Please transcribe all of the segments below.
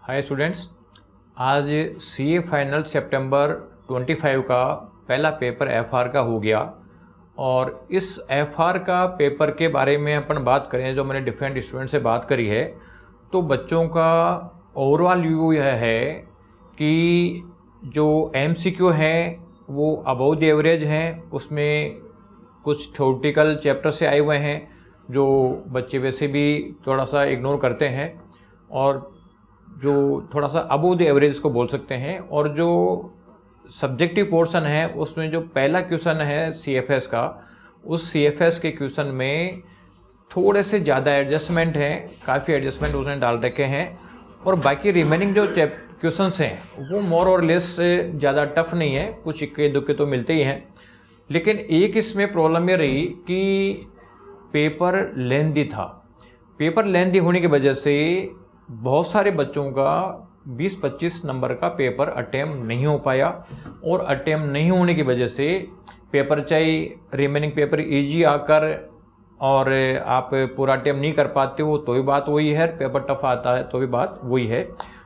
Hi students, आज CA final सितंबर 25 का पहला पेपर एफआर का हो गया। और इस एफआर का पेपर के बारे में अपन बात करें, जो मैंने डिफरेंट स्टूडेंट से बात करी है, तो बच्चों का ओवरऑल व्यू यह है कि जो एमसीक्यू है वो अबव द एवरेज हैं। उसमें कुछ थ्योरेटिकल चैप्टर से आए हुए हैं जो बच्चे वैसे भी थोड़ा सा इग्नोर करते हैं, और जो थोड़ा सा अबव द एवरेज को बोल सकते हैं। और जो सब्जेक्टिव पोर्शन है उसमें जो पहला क्वेश्चन है सीएफएस का, उस सीएफएस के क्वेश्चन में थोड़े से ज़्यादा एडजस्टमेंट हैं, काफ़ी एडजस्टमेंट उसने डाल रखे हैं। और बाकी रिमेनिंग जो क्वेश्चंस हैं वो मोर और लेस ज़्यादा टफ नहीं है, कुछ इक्के दुक्के तो मिलते ही हैं। लेकिन एक इसमें प्रॉब्लम ये रही कि पेपर लेंथी था। पेपर लेंथी होने की वजह से बहुत सारे बच्चों का 20-25 नंबर का पेपर अटेम्प्ट नहीं हो पाया, और अटेम्प्ट नहीं होने की वजह से पेपर चाहे रिमेनिंग पेपर इजी आकर और आप पूरा अटेम्प्ट नहीं कर पाते हो तो भी बात वही है, पेपर टफ आता है तो भी बात वही है।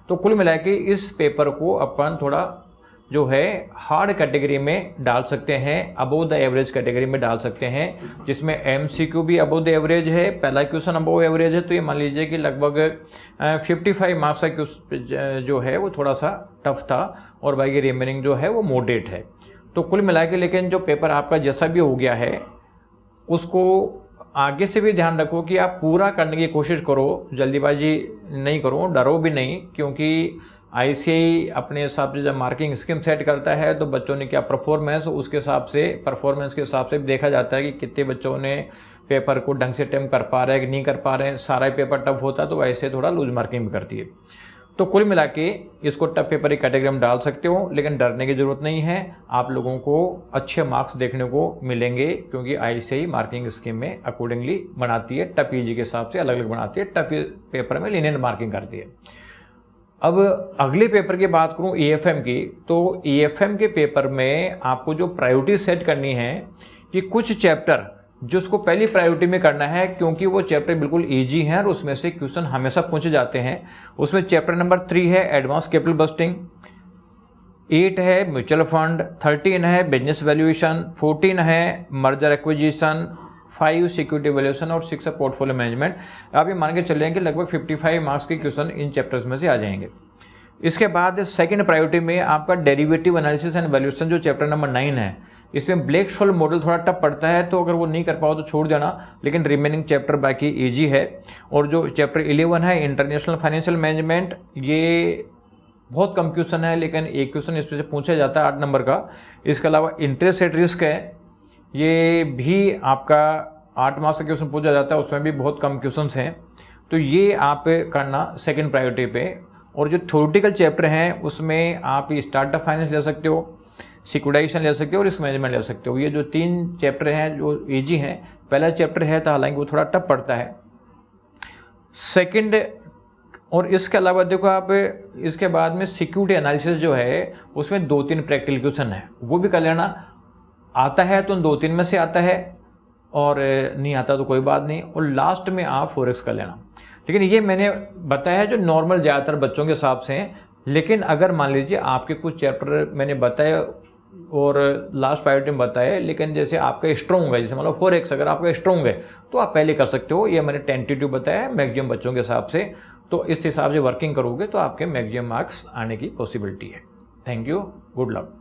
तो कुल मिला के इस पेपर को अपन थोड़ा जो है हार्ड कैटेगरी में डाल सकते हैं, अबव द एवरेज कैटेगरी में डाल सकते हैं, जिसमें एमसीक्यू भी अबव द एवरेज है, पहला क्वेश्चन अबव एवरेज है। तो ये मान लीजिए कि लगभग 55 मार्क्स का जो है वो थोड़ा सा टफ था, और बाकी रिमेनिंग जो है वो मॉडरेट है। तो कुल मिला के लेकिन जो पेपर आपका जैसा भी हो गया है उसको आगे से भी ध्यान रखो कि आप पूरा करने की कोशिश करो, जल्दीबाजी नहीं करो, डरो भी नहीं, क्योंकि आईसीआई अपने हिसाब से जब मार्किंग स्कीम सेट करता है तो बच्चों ने क्या परफॉर्मेंस, उसके हिसाब से परफॉर्मेंस के हिसाब से भी देखा जाता है कि कितने बच्चों ने पेपर को ढंग से अटेम्प्ट कर पा रहे हैं कि नहीं कर पा रहे हैं। सारा पेपर टफ होता है तो वैसे थोड़ा लूज मार्किंग भी करती है। तो कुल मिला के इसको टफ पेपर की कैटेगरी में डाल सकते हो, लेकिन डरने की जरूरत नहीं है। आप लोगों को अच्छे मार्क्स देखने को मिलेंगे, क्योंकि आईसीआई मार्किंग स्कीम में अकॉर्डिंगली बनाती है, टफ ईजी के हिसाब से अलग अलग बनाती है, टफ पेपर में लीनियर मार्किंग करती है। अब अगले पेपर की बात करूं ईएफएम की, तो ईएफएम के पेपर में आपको जो प्रायोरिटी सेट करनी है कि कुछ चैप्टर जिसको पहली प्रायोरिटी में करना है, क्योंकि वो चैप्टर बिल्कुल इजी हैं और उसमें से क्वेश्चन हमेशा पूछे जाते हैं। उसमें चैप्टर नंबर 3 है एडवांस कैपिटल बस्टिंग, 8 है म्यूचुअल फंड, 13 है बिजनेस वैल्यूएशन, 14 है मर्जर एक्विजिशन, 5 सिक्योरिटी वैल्यूएशन और 6 है पोर्टफोलियो मैनेजमेंट। आप ये मान के चलें कि लगभग 55 मार्क्स के क्वेश्चन इन चैप्टर्स में से आ जाएंगे। इसके बाद सेकंड प्रायोरिटी में आपका डेरिवेटिव एनालिसिस एंड वैल्यूएशन जो चैप्टर नंबर 9 है, इसमें ब्लैक शोल मॉडल थोड़ा टफ पड़ता है, तो अगर वो नहीं कर पाओ तो छोड़ देना, लेकिन रिमेनिंग चैप्टर बाकी इजी है। और जो चैप्टर 11 है इंटरनेशनल फाइनेंशियल मैनेजमेंट, ये बहुत कम क्वेश्चन है, लेकिन एक क्वेश्चन इसमें से पूछा जाता है 8 नंबर का। इसके अलावा इंटरेस्ट रेट रिस्क है, ये भी आपका 8 मार्क्स का क्वेश्चन पूछा जाता है, उसमें भी बहुत कम क्वेश्चन हैं। तो ये आप करना सेकेंड प्रायोरिटी पे। और जो थ्योरेटिकल चैप्टर हैं उसमें आप स्टार्टअप फाइनेंस ले सकते हो, सिक्योरिटाइजेशन ले सकते हो और रिस्क मैनेजमेंट ले सकते हो। ये जो 3 चैप्टर हैं जो इजी हैं। पहला चैप्टर है तो हालांकि वो थोड़ा टफ पड़ता है। सेकंड, और इसके अलावा देखो आप इसके बाद में सिक्योरिटी एनालिसिस जो है उसमें 2-3 प्रैक्टिकल क्वेश्चन है, वो भी कर लेना। आता है तो 2-3 में से आता है, और नहीं आता तो कोई बात नहीं। और लास्ट में आप फॉरेक्स कर लेना। लेकिन ये मैंने बताया जो नॉर्मल ज़्यादातर बच्चों के हिसाब से हैं। लेकिन अगर मान लीजिए आपके कुछ चैप्टर मैंने बताए और लास्ट प्रायोरिटी में बताए, लेकिन जैसे आपका स्ट्रॉन्ग है, जैसे मतलब फॉरेक्स अगर आपका स्ट्रॉन्ग है तो आप पहले कर सकते हो। ये मैंने टेंटेटिव बताया है मैक्सिमम बच्चों के हिसाब से, तो इस हिसाब से वर्किंग करोगे तो आपके मैक्सिमम मार्क्स आने की पॉसिबिलिटी है। Thank you, good luck.